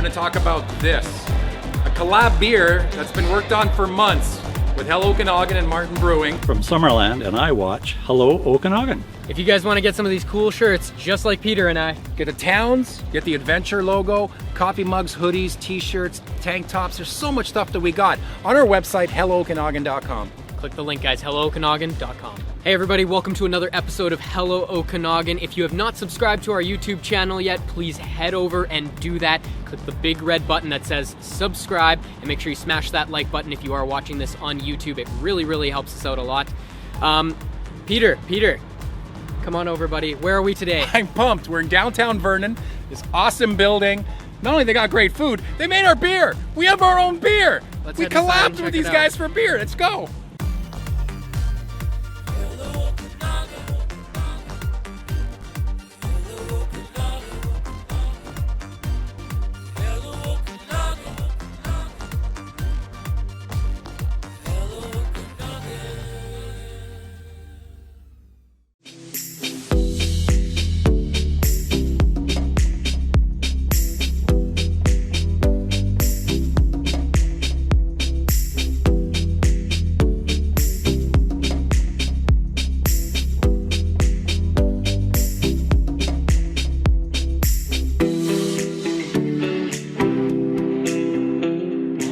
going to talk about this. A collab beer that's been worked on for months with Okanagan and Marten Brewing. From Summerland, and I watch Hello Okanagan. If you guys want to get some of these cool shirts, just like Peter and I, Get the towns, get the adventure logo, coffee mugs, hoodies, t-shirts, tank tops. There's so much stuff that we got on our website, hellookanagan.com. click the link, guys, hellookanagan.com. Hey everybody, welcome to another episode of Hello Okanagan. If you have not subscribed to our YouTube channel yet, please head over and do that. Click the big red button that says subscribe, and make sure you smash that like button if you are watching this on YouTube. It really helps us out a lot. Peter, come on over, buddy. Where are we today? I'm pumped. We're in downtown Vernon, this awesome building. Not only they got great food, they made our beer. We have our own beer. Let's We head inside and collabed check with it these out. guys for beer. Let's go.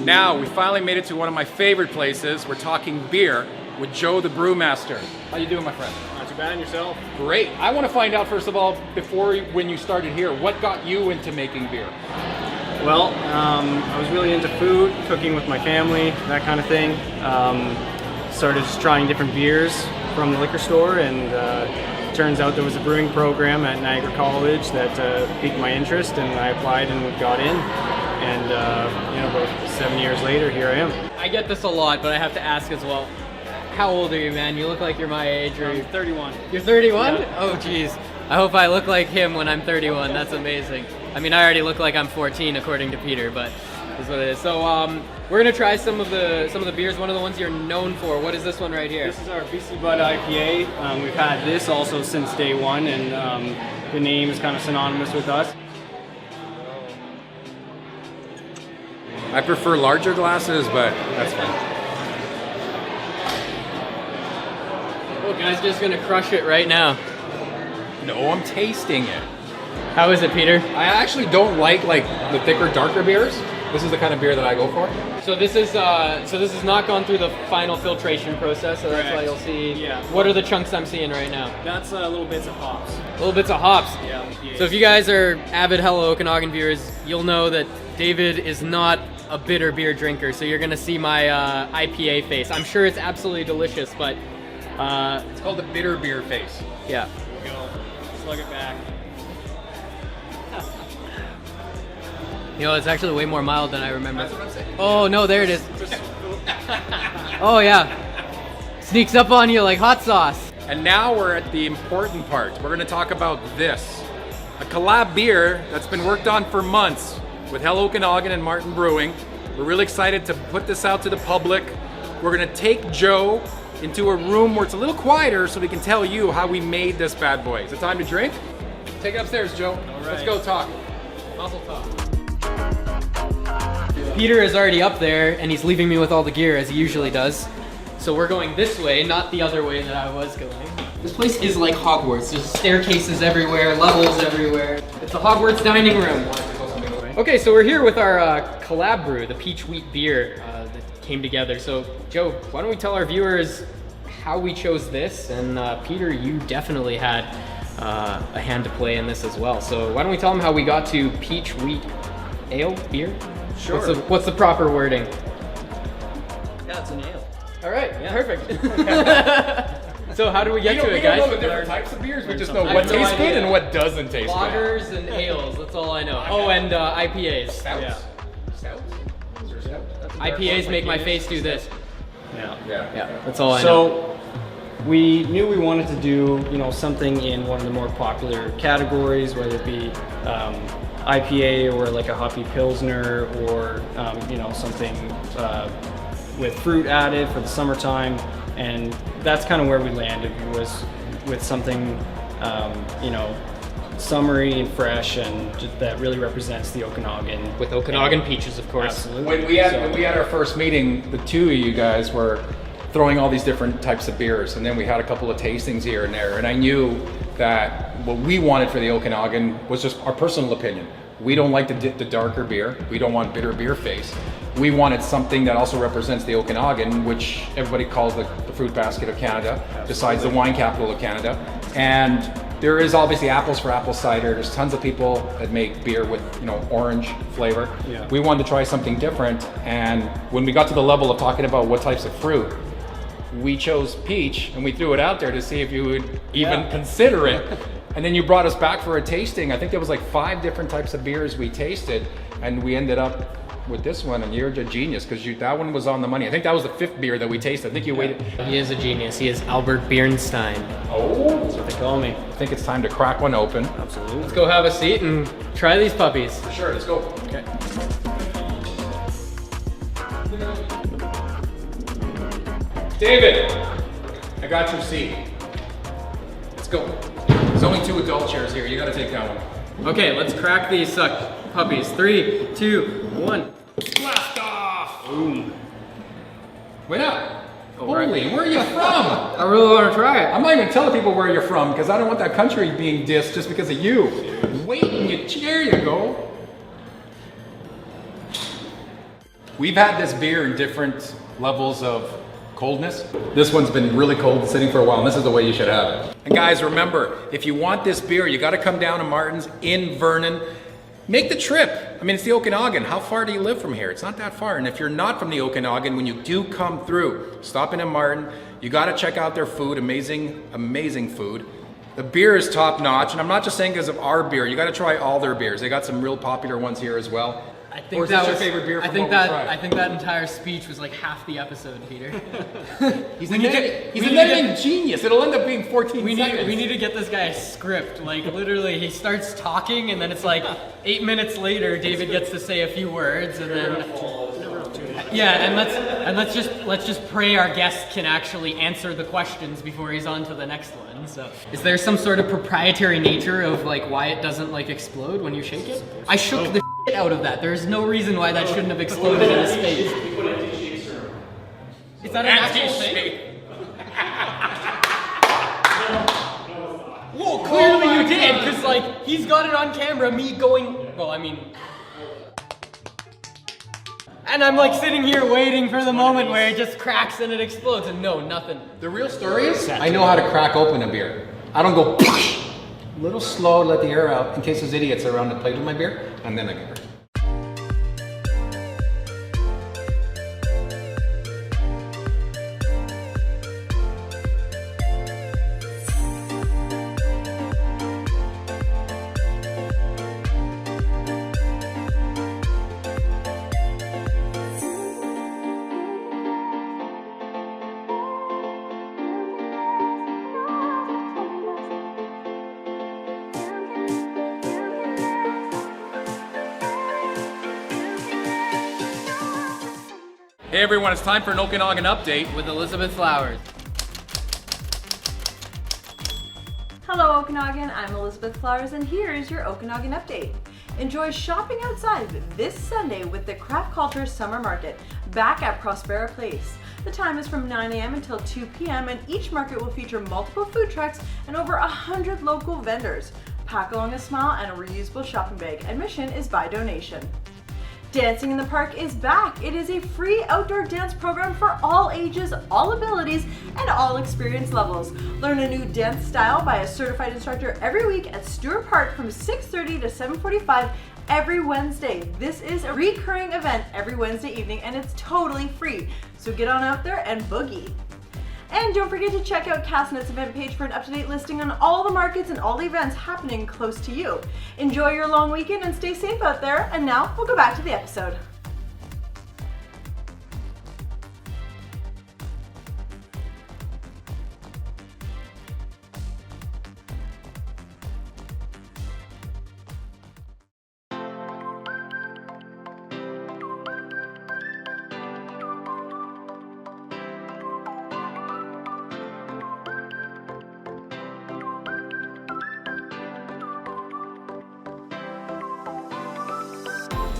Now, we finally made it to one of my favorite places. We're talking beer with Joe, the brewmaster. How you doing, my friend? Not too bad, and yourself? Great. I want to find out, first of all, when you started here, what got you into making beer? Well, I was really into food, cooking with my family, that kind of thing. Started just trying different beers from the liquor store, and turns out there was a brewing program at Niagara College that piqued my interest, and I applied and got in. And about 7 years later, here I am. I get this a lot, but I have to ask as well. How old are you, man? You look like you're my age. Or I'm 31. You're 31? Yeah. Oh, geez. I hope I look like him when I'm 31. That's amazing. I mean, I already look like I'm 14, according to Peter, but that's what it is. So we're gonna try some of the beers. One of the ones you're known for. What is this one right here? This is our BC Bud IPA. We've had this also since day one, and the name is kind of synonymous with us. I prefer larger glasses, but that's fine. Oh, guys, just gonna crush it right now. No, I'm tasting it. How is it, Peter? I actually don't like the thicker, darker beers. This is the kind of beer that I go for. So this is not gone through the final filtration process, so that's why Correct. you'll see. Yeah. What are the chunks I'm seeing right now? That's little bits of hops. Little bits of hops. Yeah. So if you guys are avid Hello Okanagan viewers, you'll know that David is not a bitter beer drinker, so you're gonna see my IPA face. I'm sure it's absolutely delicious, but It's called the bitter beer face. yeah. There we go. Slug it back. You know, it's actually way more mild than I remember. That's what I'm saying. Oh no, there it is. Oh yeah. Sneaks up on you like hot sauce. And now we're at the important part. We're gonna talk about this. A collab beer that's been worked on for months with Okanagan and Marten Brewing. We're really excited to put this out to the public. We're gonna take Joe into a room where it's a little quieter so we can tell you how we made this bad boy. Is it time to drink? Take it upstairs, Joe. Let's go talk. Muzzle talk. Peter is already up there and he's leaving me with all the gear as he usually does. So we're going this way, not the other way that I was going. This place is like Hogwarts. There's staircases everywhere, levels everywhere. It's the Hogwarts dining room. Okay, so we're here with our collab brew, the peach wheat beer that came together. So Joe, why don't we tell our viewers how we chose this? And Peter, you definitely had a hand to play in this as well. So why don't we tell them how we got to peach wheat ale beer? Sure. What's the proper wording? Yeah, it's an ale. All right, perfect. So how do we get to it, We guys? don't know the different types of beers. We just know I have what no tastes good idea. and what doesn't taste good. Lagers and ales, that's all I know. Oh, and IPAs. Stouts. Yeah. Stouts? Is there stout? IPAs make my face do this. Yeah. Yeah, that's all I know. So we knew we wanted to do, something in one of the more popular categories, whether it be IPA or like a hoppy pilsner, or something with fruit added for the summertime, and that's kind of where we landed, was with something summery and fresh, and just, that really represents the Okanagan. With Okanagan peaches, of course. Absolutely. When we had our first meeting, the two of you guys were throwing all these different types of beers, and then we had a couple of tastings here and there, and I knew that what we wanted for the Okanagan was just our personal opinion. We don't like the darker beer. We don't want bitter beer face. We wanted something that also represents the Okanagan, which everybody calls the fruit basket of Canada, besides the wine capital of Canada. And there is obviously apples for apple cider. There's tons of people that make beer with, you know, orange flavor. Yeah. We wanted to try something different, and when we got to the level of talking about what types of fruit, we chose peach, and we threw it out there to see if you would even consider it. And then you brought us back for a tasting. I think there was like 5 different types of beers we tasted, and we ended up with this one, and you're a genius, because that one was on the money. I think that was the 5th beer that we tasted. I think you waited. He is a genius. He is Albert Bernstein. Oh, That's what they call me. I think it's time to crack one open. Absolutely. Let's go have a seat and try these puppies. Sure, let's go. Okay. David, I got your seat. Let's go. There's only 2 adult chairs here. You got to take that one. Okay, let's crack these puppies. 3, 2, 1. Blast off! Boom. Wait up. All Holy, where are you from? I really want to try it. I'm not even telling people where you're from, because I don't want that country being dissed just because of you. Wait in your chair, you go. We've had this beer in different levels of coldness. This one's been really cold, sitting for a while, and this is the way you should have it. And guys, remember, if you want this beer, you got to come down to Marten's in Vernon. Make the trip. I mean, it's the Okanagan. How far do you live from here? It's not that far. And if you're not from the Okanagan, when you do come through, stop in at Marten. You got to check out their food. Amazing, amazing food. The beer is top notch, and I'm not just saying because of our beer. You got to try all their beers. They got some real popular ones here as well. I think Or is that this your was favorite beer I from think what we that tried? I think that entire speech was like half the episode, Peter. He's We an need to- editing, he's we an need to editing get- genius. It'll end up being 14 We seconds. need to get this guy a script. Like literally, he starts talking, and then it's like 8 minutes later, David gets to say a few words, and then yeah, and let's just pray our guest can actually answer the questions before he's on to the next one. So, is there some sort of proprietary nature of like why it doesn't like explode when you shake it? I shook the shit out of that. There's no reason why that shouldn't have exploded in his face. Is that an actual thing? Well, clearly you did, because like he's got it on camera, me going. Well, I mean. And I'm like sitting here waiting for the moment where it just cracks and it explodes, and no, nothing. The real story is, I know how to crack open a beer. I don't go a little slow, let the air out in case those idiots are around to play with my beer, and then I get it. Hey everyone, it's time for an Okanagan update. With Elizabeth Flowers. Hello Okanagan, I'm Elizabeth Flowers and here is your Okanagan update. Enjoy shopping outside this Sunday with the Craft Culture Summer Market back at Prospera Place. The time is from 9 a.m. until 2 p.m. and each market will feature multiple food trucks and over 100 local vendors. Pack along a smile and a reusable shopping bag. Admission is by donation. Dancing in the Park is back. It is a free outdoor dance program for all ages, all abilities, and all experience levels. Learn a new dance style by a certified instructor every week at Stewart Park from 6:30 to 7:45 every Wednesday. This is a recurring event every Wednesday evening and it's totally free. So get on out there and boogie. And don't forget to check out Castnet's event page for an up-to-date listing on all the markets and all the events happening close to you. Enjoy your long weekend and stay safe out there. And now we'll go back to the episode.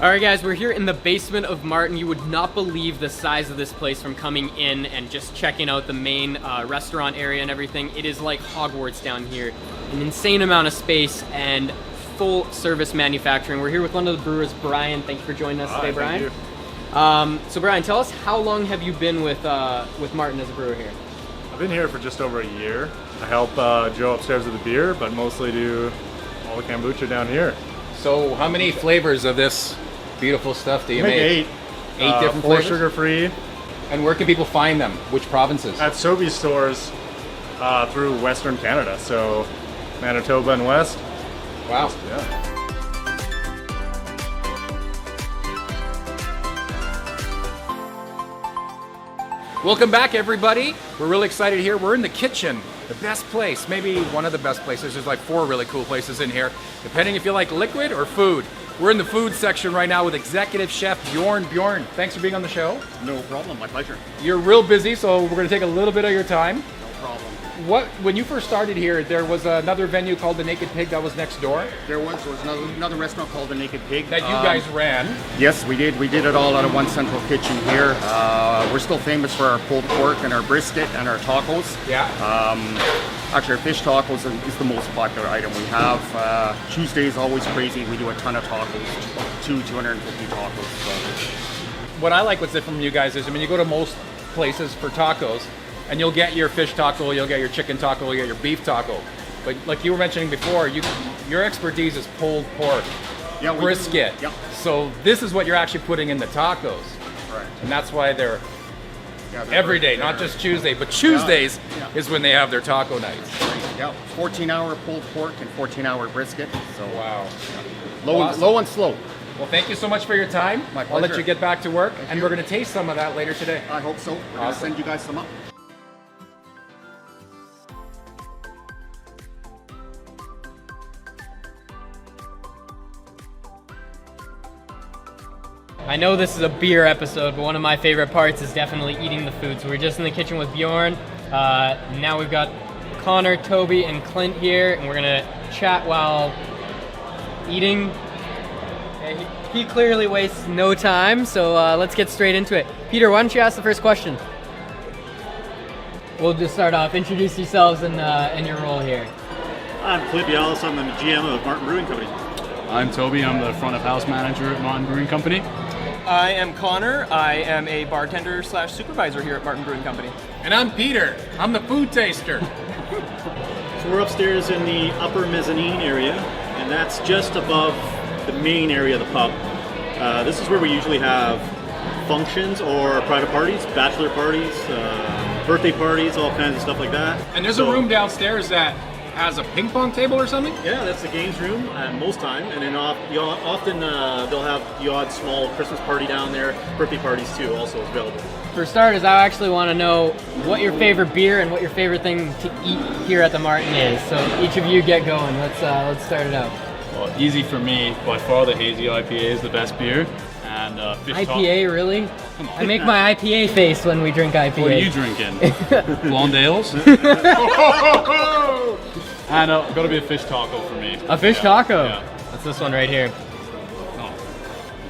All right, guys, we're here in the basement of Marten. You would not believe the size of this place from coming in and just checking out the main restaurant area and everything. It is like Hogwarts down here. An insane amount of space and full service manufacturing. We're here with one of the brewers, Brian. Thank you for joining us today, Brian. Thank you. So Brian, tell us, how long have you been with Marten as a brewer here? I've been here for just over a year. I help Joe upstairs with the beer, but mostly do all the kombucha down here. So how many flavors of this beautiful stuff do you make? 8. 8 different 4 flavors? sugar-free. And where can people find them? Which provinces? At Sobe stores through Western Canada, so Manitoba and West. Wow. Yeah. Welcome back, everybody. We're really excited here. We're in the kitchen, the best place, maybe one of the best places. There's like 4 really cool places in here, depending if you like liquid or food. We're in the food section right now with executive chef Bjorn. Bjorn, thanks for being on the show. No problem, my pleasure. You're real busy, so we're gonna take a little bit of your time. No problem. When you first started here, there was another venue called the Naked Pig that was next door There was another restaurant called the Naked Pig. that you guys ran. Yes, we did. We did it all out of one central kitchen here. We're still famous for our pulled pork and our brisket and our tacos. Yeah. Actually, our fish tacos is the most popular item we have. Tuesday's always crazy. We do a ton of tacos, 250 tacos. So. What I like what's different from you guys is, I mean, you go to most places for tacos, and you'll get your fish taco, you'll get your chicken taco, you'll get your beef taco. But like you were mentioning before, your expertise is pulled pork, Yeah, we do. brisket. Yeah. So this is what you're actually putting in the tacos. Correct. And that's why they're Yeah, they're every very- day, not they're- just Tuesday, but Tuesdays Yeah. is when they have their taco nights. Yeah, 14-hour pulled pork and 14-hour brisket. So Wow. low and slow. Well, thank you so much for your time. My I'll let pleasure. you get back to work, and you. we're going to taste some of that later today. I hope so. We're gonna Awesome. send you guys some up. I know this is a beer episode, but one of my favorite parts is definitely eating the food. So we're just in the kitchen with Bjorn. Now we've got Connor, Toby, and Clint here, and we're gonna chat while eating. He clearly wastes no time, so let's get straight into it. Peter, why don't you ask the first question? We'll just start off. Introduce yourselves and your role here. I'm Clint Bialis. I'm the GM of Marten Brewing Company. I'm Toby. I'm the front of house manager at Marten Brewing Company. I am Connor. I am a bartender / supervisor here at Marten Brewing Company. And I'm Peter. I'm the food taster. So we're upstairs in the upper mezzanine area, and that's just above the main area of the pub. This is where we usually have functions or private parties, bachelor parties, birthday parties, all kinds of stuff like that. And there's a room downstairs that has a ping pong table or something? Yeah, that's the games room most time, and then often they'll have the odd small Christmas party down there. Birthday parties too, also available. For starters, I actually want to know what your favorite beer and what your favorite thing to eat here at the Marten is. So each of you get going. Let's start it out. Well, easy for me. By far, the hazy IPA is the best beer. And fish IPA, really? I make my IPA face when we drink IPA. What are you drinking? Blonde ales? And gotta be a fish taco for me. A fish taco? Yeah. That's this one right here. Oh,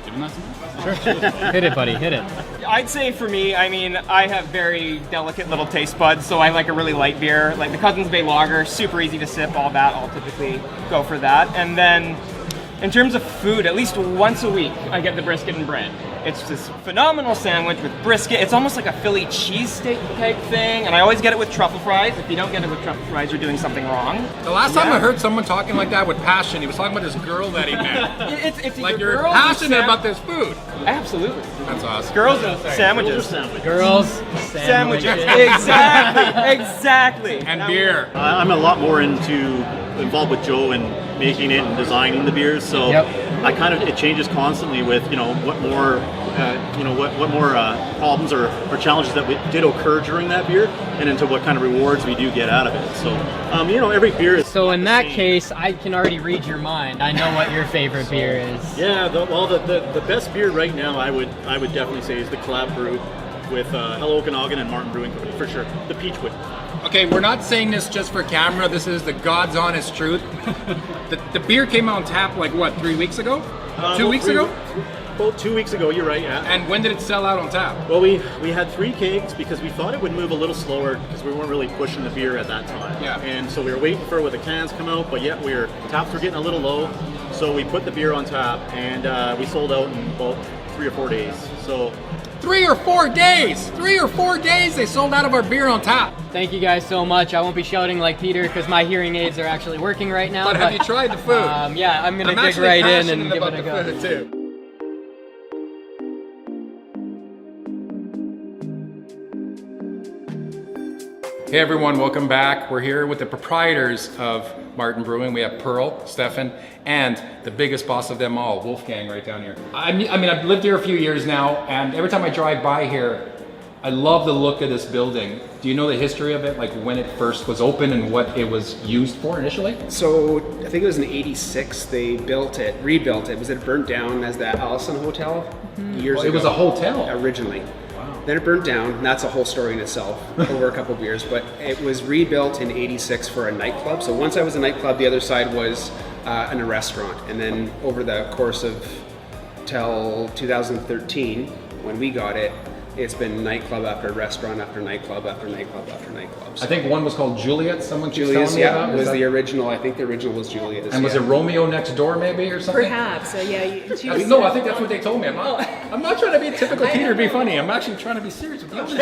giving that to me? Hit it, buddy, hit it. I'd say for me, I mean, I have very delicate little taste buds, so I like a really light beer, like the Cousins Bay Lager, super easy to sip, all that. I'll typically go for that. And then in terms of food, at least once a week, I get the brisket and bread. It's this phenomenal sandwich with brisket. It's almost like a Philly cheesesteak type thing, and I always get it with truffle fries. If you don't get it with truffle fries, you're doing something wrong. The last time I heard someone talking like that with passion, he was talking about this girl that he met. It's Like either you're girls or passionate about this food. Absolutely. That's awesome. Girls and sandwiches. Girls, Sandwiches. sandwiches. Exactly. And beer. I'm a lot more involved with Joe and making it and designing the beers. So Yep. it changes constantly with what more problems or challenges that did occur during that beer, and into what kind of rewards we do get out of it. So every beer is. So in not that the same. case, I can already read your mind. I know what your favorite beer is. Yeah, the best beer right now I would definitely say is the collab brew with Hello Okanagan and Marten Brewing Company for sure. The Peachwood. Okay, we're not saying this just for camera. This is the God's honest truth. The beer came out on tap like what, 3 weeks ago? 2 weeks ago? About 2 weeks ago, you're right, yeah. And when did it sell out on tap? Well, we had 3 kegs because we thought it would move a little slower because we weren't really pushing the beer at that time. Yeah. And so we were waiting for where the cans come out, but yet taps were getting a little low. So we put the beer on tap, and we sold out in about 3 or 4 days. So 3 or 4 days! 3 or 4 days they sold out of our beer on tap. Thank you guys so much. I won't be shouting like Peter because my hearing aids are actually working right now. But have you tried the food? Yeah, I'm gonna dig actually right in and passionate give about it a the go. food too. Hey everyone, welcome back. We're here with the proprietors of Marten Brewing. We have Pearl, Stefan, and the biggest boss of them all, Wolfgang, right down here. I mean, I've lived here a few years now, and every time I drive by here, I love the look of this building. Do you know the history of it, like when it first was open and what it was used for initially? So I think it was in '86 they rebuilt it. It burnt down as the Allison Hotel years ago. It was a hotel? Originally. Then it burnt down, and that's a whole story in itself, over a couple of years, but it was rebuilt in '86 for a nightclub. So once I was a nightclub, the other side was a restaurant. And then over the course of till 2013, when we got it, it's been nightclub after restaurant after nightclub after nightclub after nightclub. So I think one was called Juliet, someone keeps Julia's, telling me yeah, about. was the original. I think the original was Julia's. And was it Romeo Next Door maybe or something? Perhaps, yeah. No, I think that's what they told me. I'm not trying to be a typical Peter, be funny. I'm actually trying to be serious with you. I was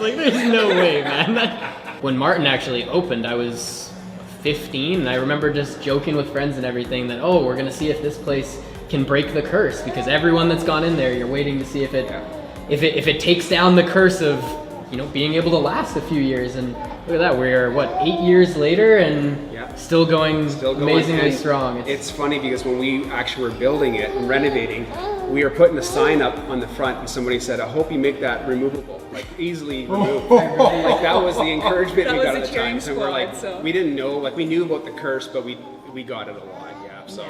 like, there's no way, man. When Marten actually opened, I was 15, and I remember just joking with friends and everything that, oh, we're gonna see if this place can break the curse, because everyone that's gone in there, you're waiting to see if it takes down the curse of, you know, being able to last a few years. And look at that, we're what, 8 years later, and still going amazingly and strong. It's funny because when we actually were building it and renovating, we were putting a sign up on the front, and somebody said, I hope you make that removable, like easily removed. Like that was the encouragement That we was got the at the cheering time. So we're like, squad, so. we didn't know, like we knew about the curse, but we got it a lot, yeah. So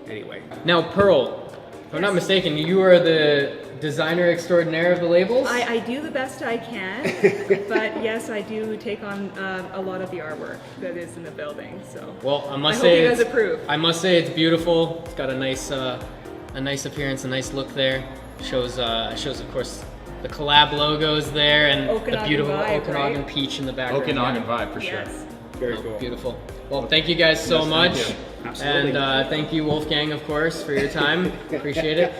anyway. Now, Pearl, if I'm not mistaken, you are the designer extraordinaire of the labels? I do the best I can, but yes, I do take on a lot of the artwork that is in the building. So well, I hope you guys approve. I must say it's beautiful. It's got a nice appearance, a nice look there. Shows of course the collab logos there and Okanagan the beautiful vibe, Okanagan right? peach in the background. Okanagan vibe for sure. Yes. Very cool. Beautiful. Well, thank you guys so much. Thank you. Absolutely. And thank you, Wolfgang, of course, for your time. Appreciate it.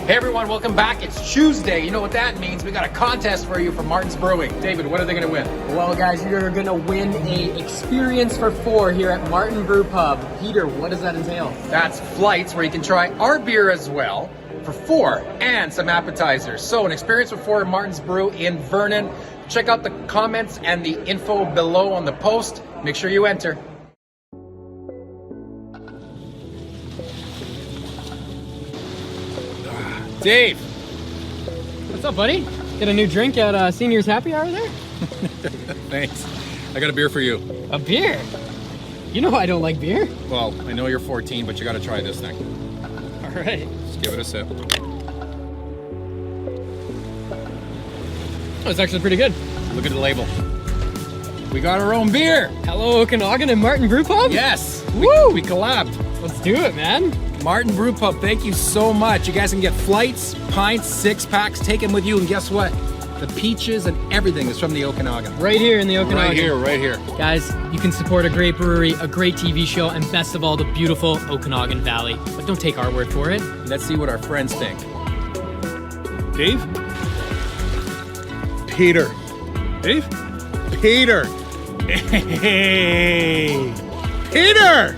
Hey everyone, welcome back. It's Tuesday. You know what that means. We got a contest for you from Marten's Brewing. David, what are they going to win? Well, guys, you're going to win a experience for 4 here at Marten Brew Pub. Peter, what does that entail? That's flights where you can try our beer as well for 4 and some appetizers. So an experience for 4 at Marten's Brew in Vernon. Check out the comments and the info below on the post. Make sure you enter. Dave! What's up, buddy? Get a new drink at Seniors Happy Hour there? Thanks. I got a beer for you. A beer? You know I don't like beer. Well, I know you're 14, but you got to try this thing. All right. Just give it a sip. Oh, it's actually pretty good. Look at the label. We got our own beer. Hello, Okanagan and Marten Brew Pub? Yes. Woo! We collabed. Let's do it, man. Marten Brew Pub, thank you so much. You guys can get flights, pints, 6-packs, take them with you, and guess what? The peaches and everything is from the Okanagan. Right here in the Okanagan. Right here. Guys, you can support a great brewery, a great TV show, and best of all, the beautiful Okanagan Valley. But don't take our word for it. Let's see what our friends think. Dave? Peter. Dave? Peter. Hey. Peter!